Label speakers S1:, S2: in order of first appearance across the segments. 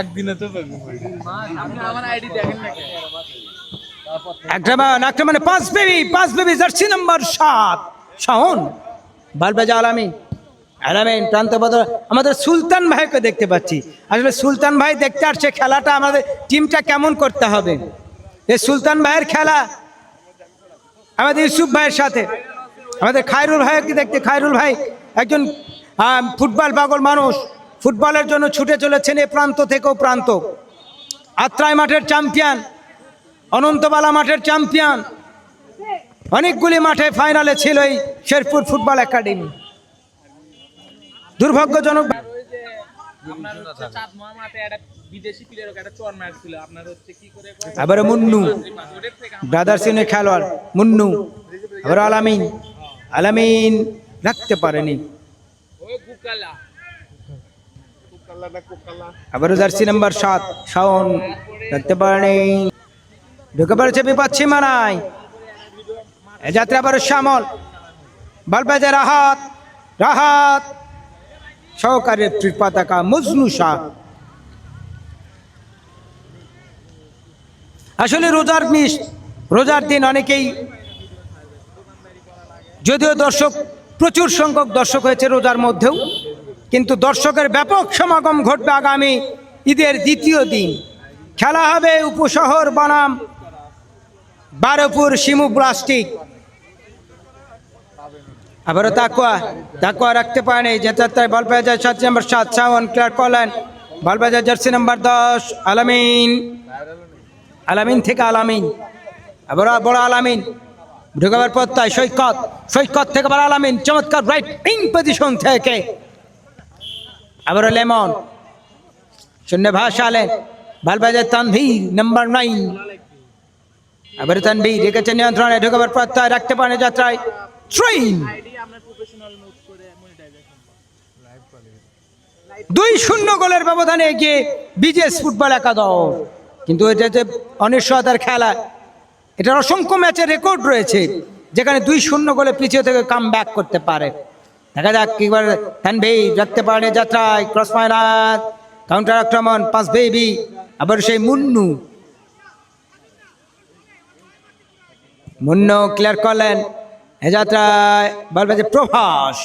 S1: একদিনে তো আমার আইডি দেখেন না
S2: একটা মানে পাঁচ বেবি জার্সি নাম্বার 7 শাওন বালবাজা আলামিন প্রান্ত বদল আমাদের সুলতান ভাইকে দেখতে পাচ্ছি। আসলে সুলতান ভাই দেখতে আসছে খেলাটা আমাদের টিমটা কেমন করতে হবে। এই সুলতান ভাইয়ের খেলা আমাদের ইউসুফ ভাইয়ের সাথে আমাদের খায়রুল ভাইকে দেখতে। খায়রুল ভাই একজন ফুটবল পাগল মানুষ, ফুটবলের জন্য ছুটে চলেছেন এ প্রান্ত থেকেও প্রান্ত। আত্রাই মাঠের চ্যাম্পিয়ন, অনন্তবালা মাঠের চ্যাম্পিয়ন, অনেকগুলি মাঠে ফাইনালে ছিল এই শেরপুর ফুটবল একাডেমি। দুর্ভাগ্যজনক আবার মুন্নু ব্রাদার্স ইউনিয়ন খেলোয়াড় মুন্নু, আবার আলামিন রাখতে পারেনি। আবার জার্সি নাম্বার 7 শাওন রাখতে পারেনি, ঢুকে পড়েছে বিপদ সীমানায়। এ যাত্রা আবার শ্যামল বালবাজে রাহাত সহকারী পতাকা মজনু শাহ। আসলে রোজার দিন অনেকেই, যদিও দর্শক প্রচুর সংখ্যক দর্শক হয়েছে রোজার মধ্যেও, কিন্তু দর্শকের ব্যাপক সমাগম ঘটবে আগামী ঈদের দ্বিতীয় দিন। খেলা হবে উপশহর বনাম বারোপুর শিমু প্লাস্টিক। আবারও তাকুয়া রাখতে পারেনি। যেতে বল পেয়ে যায় জার্সি নাম্বার 7 শাওন ক্লিয়ার করলেন। বল পেয়ে যায় জার্সি নাম্বার 10 আলামিন থেকে আবার বড় আলামিন ঢুকাবার পত্তায় সৈকত থেকে বড় আলামিন চমৎকার রাইট উইং পজিশন থেকে আবার লেমন শূন্য ভাসালেন। বল পেয়ে যায় তানভীর নাম্বার 9, আবার তানভীর রেখেছে নিয়ন্ত্রণে, ঢুকাবার পত্তায় রাখতে পারেন যাত্রায় ট্রেন 2-0 গোলের ব্যবধানে এগিয়ে বিজেএস ফুটবল একাদশ। কিন্তু এটা যে অনিশ্চয়তার খেলা, এটার অসংখ্য ম্যাচের রেকর্ড রয়েছে যেখানে 2-0 গোলে পিছিয়ে থেকে কাম ব্যাক করতে পারে। দেখা যাক কিবার তানভীর রাখতে পারে যাত্রায় ক্রস ফাইনাল কাউন্টার আক্রমণ পাস বেবি, আবার সেই মুন্নু ক্লিয়ার করলেন। এ যাত্রায় বলবে যে প্রভাস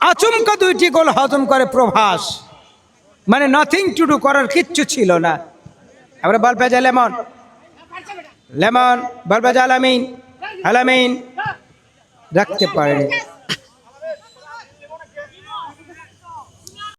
S2: আচমকা 2টি গোল হজম করে প্রভাস, মানে নাথিং টু ডু, করার কিচ্ছু ছিল না। আবার বল পেয়ে যায় লেমন বল পেয়ে যায় আলামিন রাখতে পারেনি।